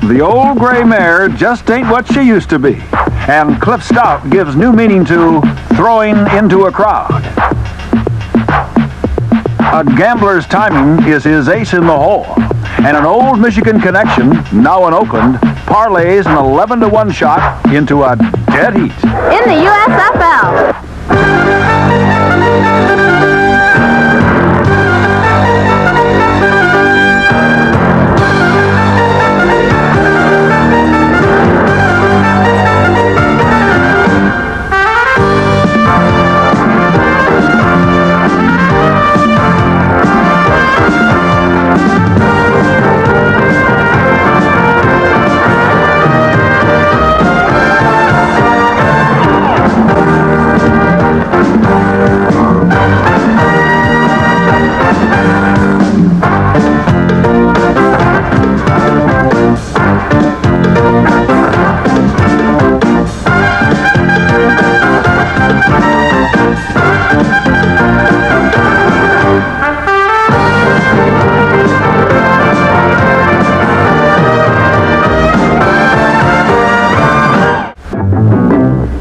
The old gray mare just ain't what she used to be. And Cliff Stout gives new meaning to throwing into a crowd. A gambler's timing is his ace in the hole. And an old Michigan connection, now in Oakland, parlays an 11-to-1 shot into a dead heat. In the USFL.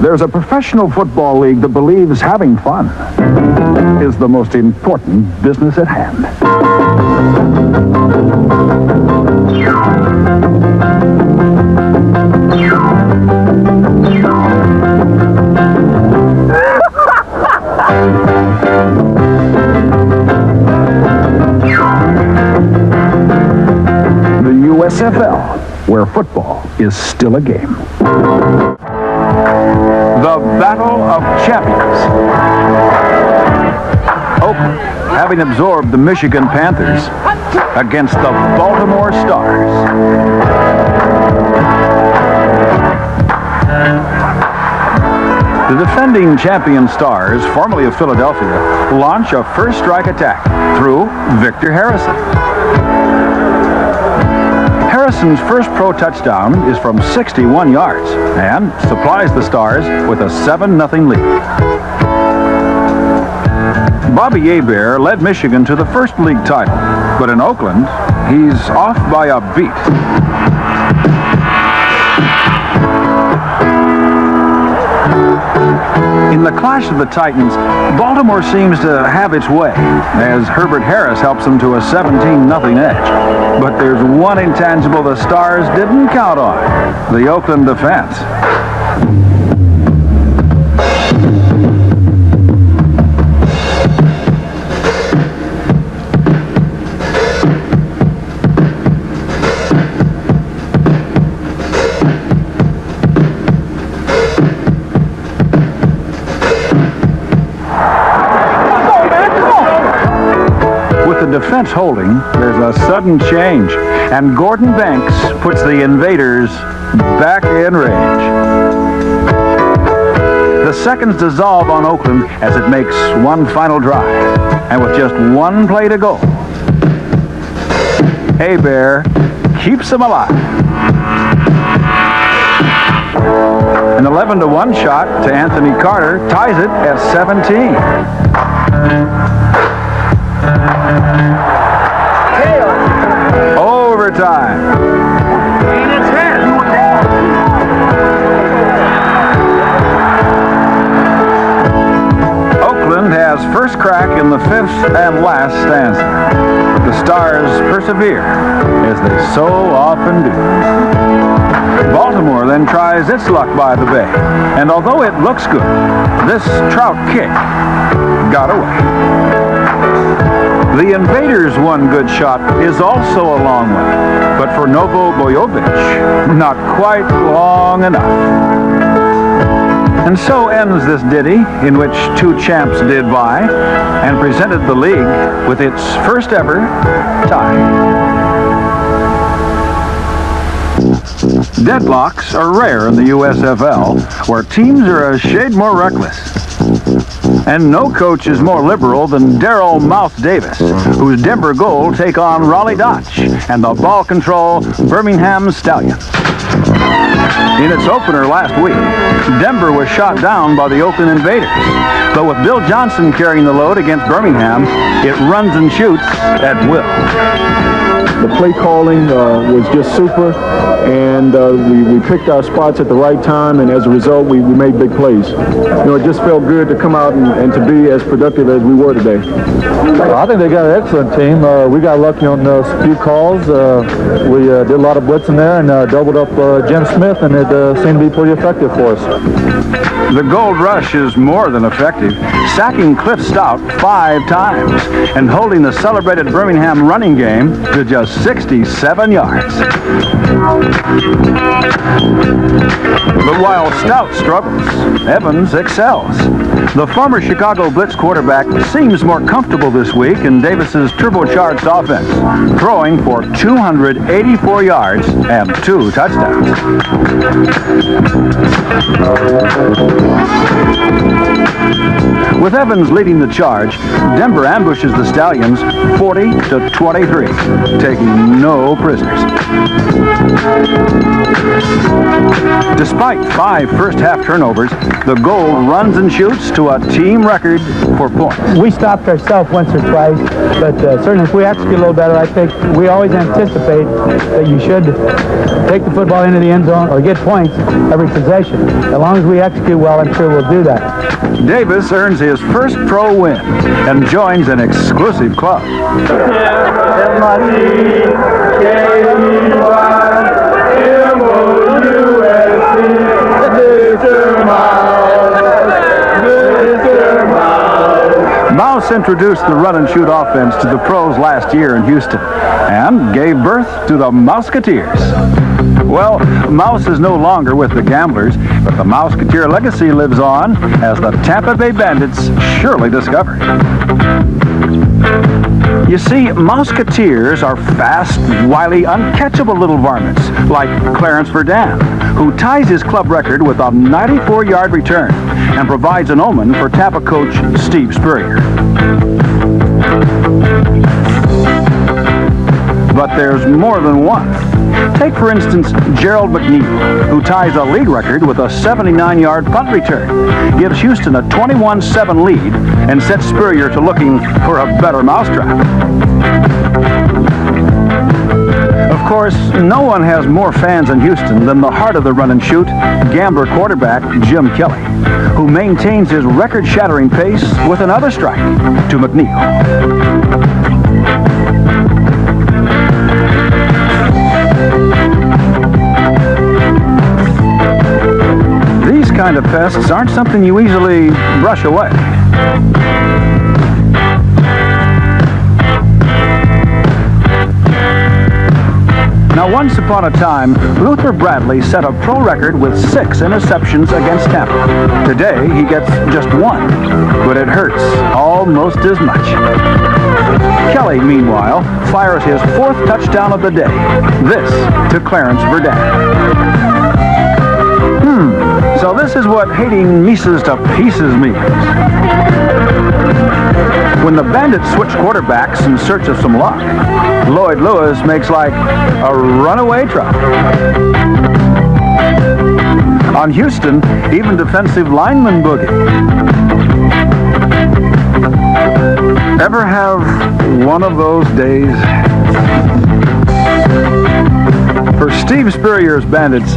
There's a professional football league that believes having fun is the most important business at hand. The USFL, where football is still a game. The Battle of Champions. Oakland, having absorbed the Michigan Panthers against the Baltimore Stars. The defending champion Stars, formerly of Philadelphia, launch a first strike attack through Victor Harrison. Harrison's first pro touchdown is from 61 yards and supplies the Stars with a 7-0 lead. Bobby Hebert led Michigan to the first league title, but in Oakland, he's off by a beat. In the clash of the Titans, Baltimore seems to have its way as Herbert Harris helps them to a 17-0 edge. But there's one intangible the Stars didn't count on: the Oakland defense. Defense holding, there's a sudden change, and Gordon Banks puts the invaders back in range. The seconds dissolve on Oakland as it makes one final drive, and with just one play to go, Hebert keeps them alive. An 11-to-1 shot to Anthony Carter ties it at 17. Overtime. And it's hit. Oakland has first crack in the fifth and last stanza. The Stars persevere, as they so often do. Baltimore then tries its luck by the bay, and although it looks good, this trout kick got away. The Invaders' one good shot is also a long one, but for Novo Bojovic, not quite long enough. And so ends this ditty, in which two champs did vie, and presented the league with its first ever tie. Deadlocks are rare in the USFL, where teams are a shade more reckless. And no coach is more liberal than Darryl Mouth Davis, whose Denver Gold take on Raleigh Dodge and the ball control Birmingham Stallions. In its opener last week, Denver was shot down by the Oakland Invaders. But with Bill Johnson carrying the load against Birmingham, it runs and shoots at will. The play calling was just super, and we picked our spots at the right time, and as a result, we made big plays. It just felt good to come out and to be as productive as we were today. I think they got an excellent team. We got lucky on a few calls. We did a lot of blitzing there and doubled up Jim Smith, and it seemed to be pretty effective for us. The Gold Rush is more than effective, sacking Cliff Stout 5 times and holding the celebrated Birmingham running game to just 67 yards. But while Stout struggles, Evans excels. The former Chicago Blitz quarterback seems more comfortable this week in Davis's turbocharged offense, throwing for 284 yards and 2 touchdowns. With Evans leading the charge, Denver ambushes the Stallions 40-23, taking no prisoners. Despite 5 first-half turnovers, the Gold runs and shoots to a team record for points. We stopped ourselves once or twice, but certainly if we execute a little better, I think we always anticipate that you should take the football into the end zone or get points every possession. As long as we execute well, I'm sure we'll do that. Davis earns his first pro win and joins an exclusive club. Mouse introduced the run-and-shoot offense to the pros last year in Houston and gave birth to the Mouseketeers. Well, Mouse is no longer with the Gamblers, but the Mouseketeer legacy lives on as the Tampa Bay Bandits surely discovered. You see, Mouseketeers are fast, wily, uncatchable little varmints like Clarence Verdun, who ties his club record with a 94-yard return and provides an omen for Tampa coach Steve Spurrier. But there's more than one. Take, for instance, Gerald McNeil, who ties a league record with a 79-yard punt return, gives Houston a 21-7 lead, and sets Spurrier to looking for a better mousetrap. Of course, no one has more fans in Houston than the heart of the run-and-shoot, Gambler quarterback Jim Kelly, who maintains his record-shattering pace with another strike to McNeil. These kind of pests aren't something you easily brush away. Now, once upon a time, Luther Bradley set a pro record with 6 interceptions against Tampa. Today, he gets just 1, but it hurts almost as much. Kelly, meanwhile, fires his 4th touchdown of the day, this to Clarence Verdun. So this is what hating Mises to pieces means. When the Bandits switch quarterbacks in search of some luck, Lloyd Lewis makes like a runaway trot. On Houston, even defensive linemen boogie. Ever have one of those days? For Steve Spurrier's Bandits,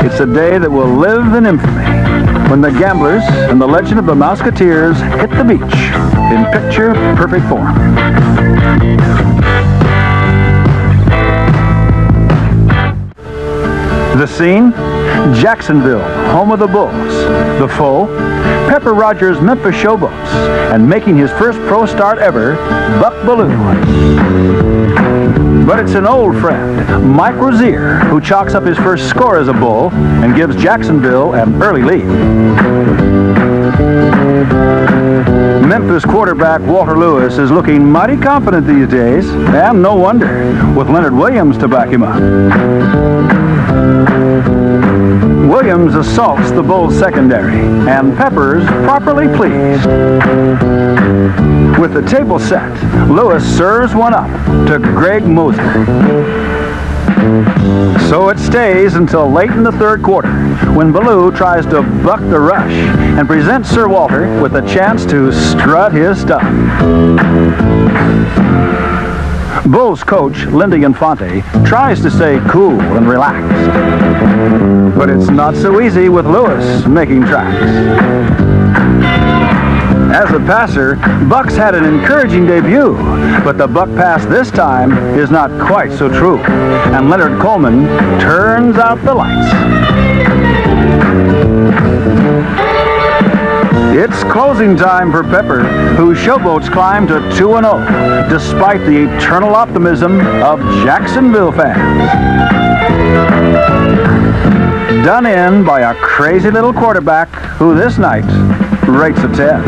it's a day that will live in infamy when the Gamblers and the legend of the Mouseketeers hit the beach in picture-perfect form. The scene? Jacksonville, home of the Bulls. The foe? Pepper Rogers' Memphis Showboats, and making his first pro start ever, Buck Bellew. But it's an old friend, Mike Rozier, who chalks up his first score as a Bull and gives Jacksonville an early lead. Memphis quarterback Walter Lewis is looking mighty confident these days, and no wonder, with Leonard Williams to back him up. Williams assaults the Bulls secondary, and Pepper's properly pleased. With the table set, Lewis serves one up to Greg Moser. So it stays until late in the third quarter, when Bellew tries to buck the rush and presents Sir Walter with a chance to strut his stuff. Bulls coach Lindy Infante tries to stay cool and relaxed. But it's not so easy with Lewis making tracks. As a passer, Buck's had an encouraging debut, but the Buck pass this time is not quite so true, and Leonard Coleman turns out the lights. It's closing time for Pepper, whose showboats climb to 2-0, despite the eternal optimism of Jacksonville fans. Done in by a crazy little quarterback who this night rates a 10.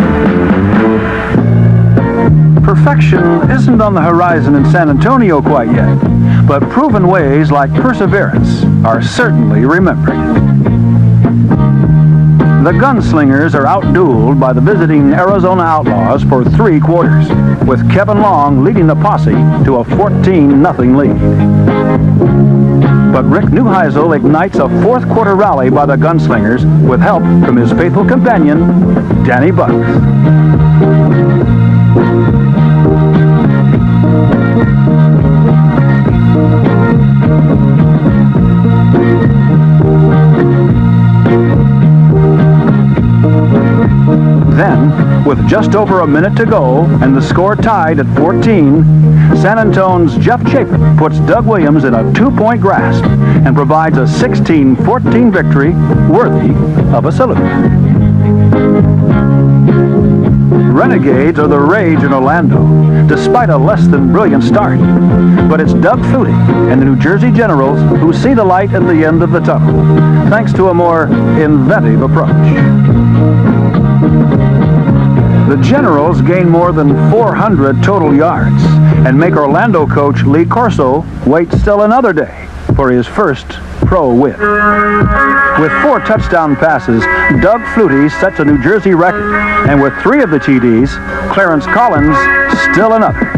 Perfection isn't on the horizon in San Antonio quite yet, but proven ways like perseverance are certainly remembered. The Gunslingers are outdueled by the visiting Arizona Outlaws for 3 quarters, with Kevin Long leading the posse to a 14-0 lead. But Rick Neuheisel ignites a 4th quarter rally by the Gunslingers with help from his faithful companion, Danny Bucks. Then, with just over a minute to go and the score tied at 14, San Antonio's Jeff Chapin puts Doug Williams in a 2-point grasp and provides a 16-14 victory worthy of a salute. Renegades are the rage in Orlando, despite a less than brilliant start. But it's Doug Flutie and the New Jersey Generals who see the light at the end of the tunnel, thanks to a more inventive approach. The Generals gain more than 400 total yards and make Orlando coach Lee Corso wait still another day for his first pro win. With 4 touchdown passes, Doug Flutie sets a New Jersey record, and with 3 of the TDs, Clarence Collins still another.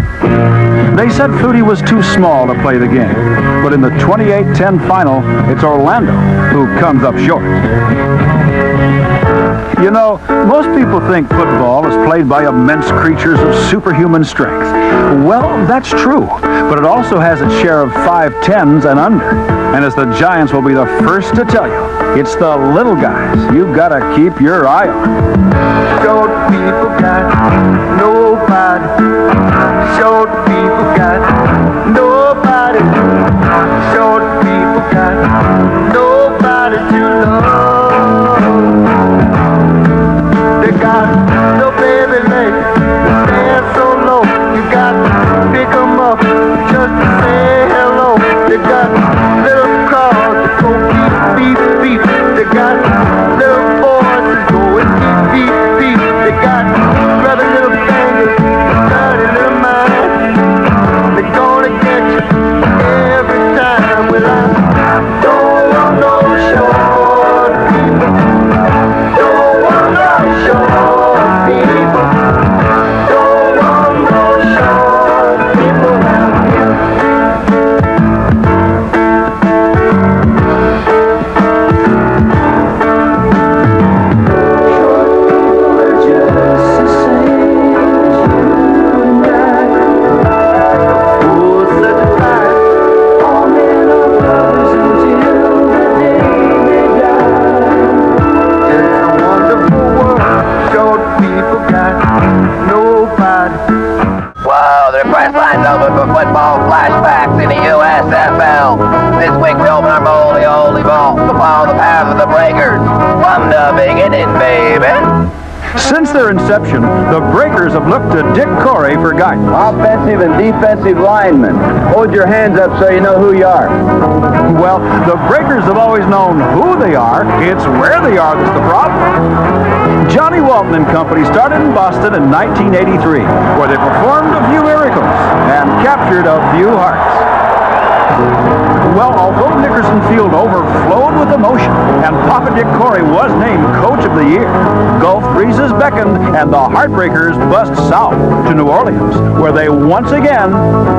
They said Flutie was too small to play the game, but in the 28-10 final, it's Orlando who comes up short. You know, most people think football is played by immense creatures of superhuman strength. Well, that's true, but it also has its share of 5'10s and under. And as the Giants will be the first to tell you, it's the little guys you've got to keep your eye on. Short people got nobody. Short people got nobody. Short people got nobody to love. They got no baby legs, stand so low. You got to pick them up just to say hello. They got little cars that go beep, beep, beep. They got little voices going beep, beep, beep. They got brother little fingers, dirty little mind. They're gonna get you every time. Well, I don't want no short people. Don't want no short people. Don't want no short people out here. Whoa, the press line's open for football flashbacks in the USFL. This week we open our holy vault to follow the path of the Breakers. From the beginning, baby. Since their inception, the Breakers have looked to Dick Corey for guidance. Offensive and defensive linemen. Hold your hands up so you know who you are. Well, the Breakers have always known who they are. It's where they are that's the problem. Johnny Walton and Company started in Boston in 1983, where they performed a few miracles and captured a few hearts. Well, although Nickerson Field overflowed with emotion and Papa Dick Corey was named Coach of the Year, Gulf breezes beckoned and the Heartbreakers bust south to New Orleans, where they once again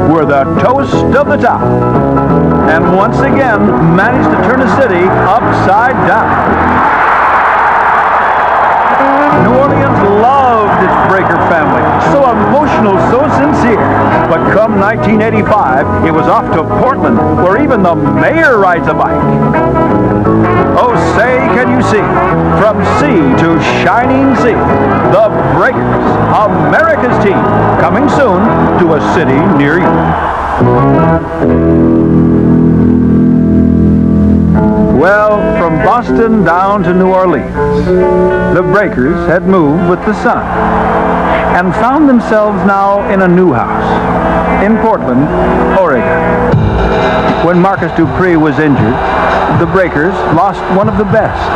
were the toast of the town and once again managed to turn the city upside down. New Orleans loved its Breaker family. So emotional, so sincere. But come 1985, it was off to Portland, where even the mayor rides a bike. Oh, say, can you see? From sea to shining sea, the Breakers, America's team, coming soon to a city near you. Well, from Boston down to New Orleans, the Breakers had moved with the sun and found themselves now in a new house in Portland, Oregon. When Marcus Dupree was injured, the Breakers lost one of the best,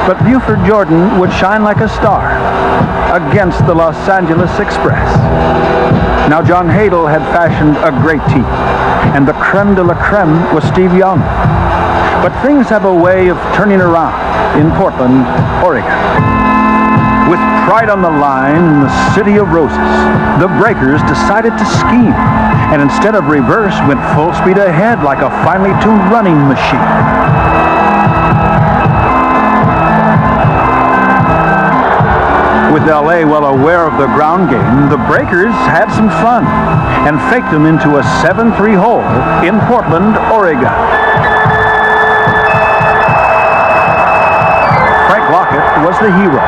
but Buford Jordan would shine like a star against the Los Angeles Express. Now John Hadel had fashioned a great team, and the creme de la creme was Steve Young. But things have a way of turning around in Portland, Oregon. With pride on the line in the city of roses, the Breakers decided to scheme, and instead of reverse, went full speed ahead like a finely tuned running machine. With LA well aware of the ground game, the Breakers had some fun and faked them into a 7-3 hole in Portland, Oregon. Frank Lockett was the hero,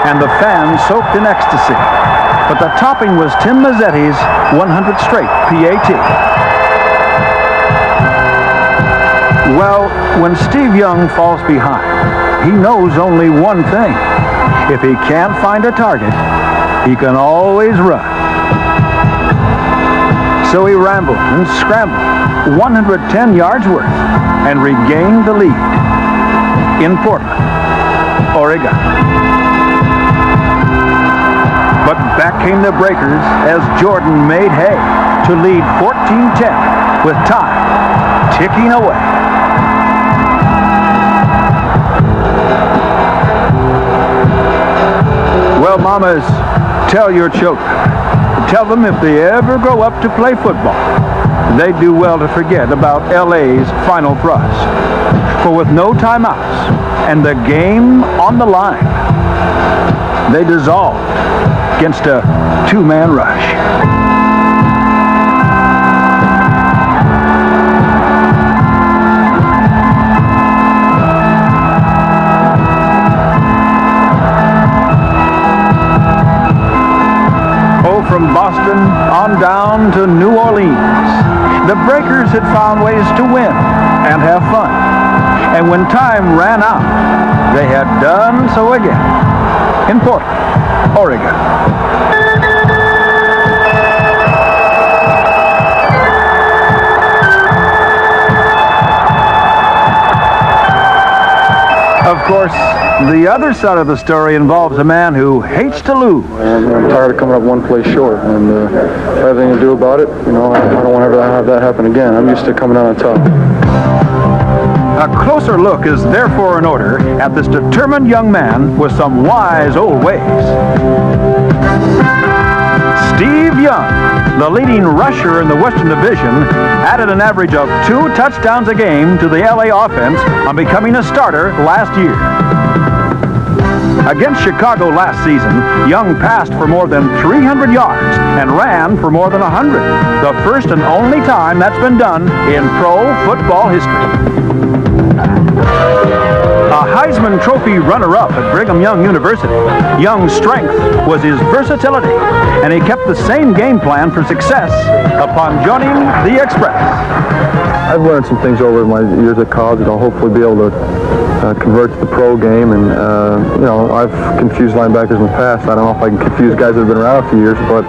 and the fans soaked in ecstasy. But the topping was Tim Mazzetti's 100 straight PAT. Well, when Steve Young falls behind, he knows only one thing. If he can't find a target, he can always run. So he rambled and scrambled 110 yards worth and regained the lead in Portland, Oregon. But back came the Breakers as Jordan made hay to lead 14-10 with time ticking away. Well, mamas, tell your children. Tell them if they ever grow up to play football, they do well to forget about LA's final thrust. For with no timeouts and the game on the line, they dissolved against a two-man rush. From Boston on down to New Orleans, the Breakers had found ways to win and have fun. And when time ran out, they had done so again in Portland, Oregon. Of course, the other side of the story involves a man who hates to lose. I'm tired of coming up one play short, and everything to do about it, you know, I don't want to ever have that happen again. I'm used to coming out on top. A closer look is therefore in order at this determined young man with some wise old ways. Steve Young, the leading rusher in the Western Division, added an average of 2 touchdowns a game to the LA offense on becoming a starter last year. Against Chicago last season, Young passed for more than 300 yards and ran for more than 100, the first and only time that's been done in pro football history. A Heisman Trophy runner-up at Brigham Young University, Young's strength was his versatility, and he kept the same game plan for success upon joining the Express. I've learned some things over my years at college that I'll hopefully be able to convert to the pro game, and you know, I've confused linebackers in the past. I don't know if I can confuse guys that have been around a few years, but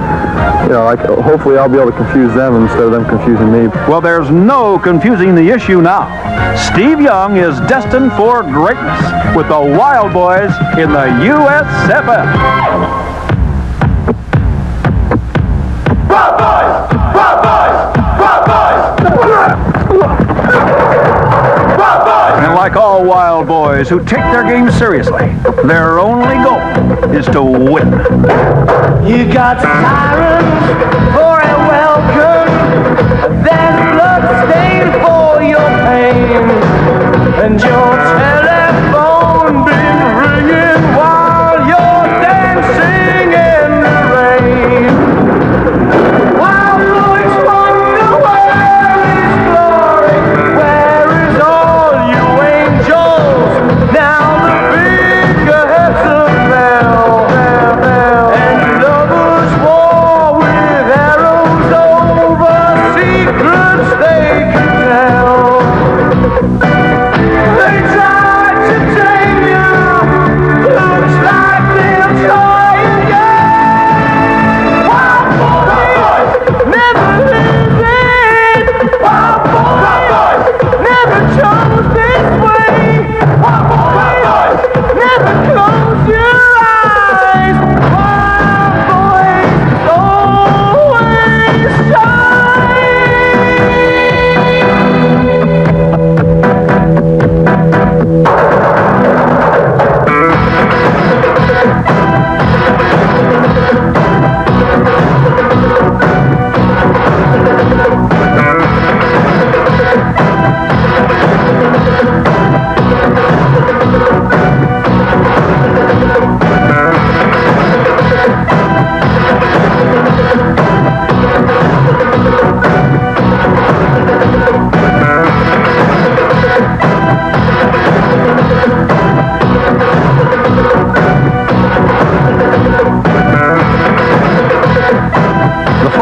you know, hopefully I'll be able to confuse them instead of them confusing me. Well, there's no confusing the issue now. Steve Young is destined for greatness with the Wild Boys in the USFL. Wild Boys! Wild Boys! Wild Boys! Wild Boys! And like all Wild Boys who take their game seriously, their only goal is to win. You got sirens for a welcome, then blood-stained for your pain, and your telephone been ringing while you're dancing in the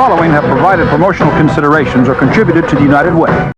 following have provided promotional considerations or contributed to the United Way.